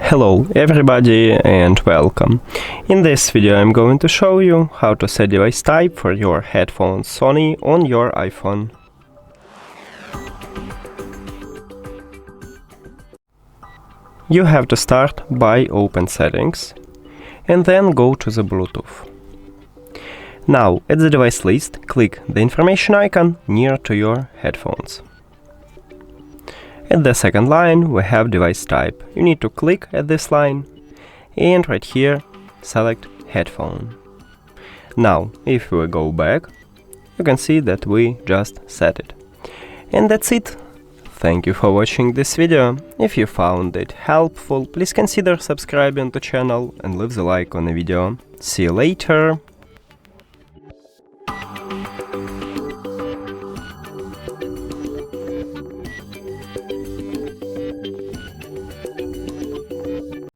Hello everybody and welcome. In this video I'm going to show you how to set device type for your headphones Sony on your iPhone. You have to start by open settings and then go to the Bluetooth. Now at the device list click the information icon near to your headphones. At the second line we have device type. You need to click at this line and right here select headphone. Now if we go back, you can see that we just set it. And that's it. Thank you for watching this video. If you found it helpful, please consider subscribing to the channel and leave the like on the video. See you later.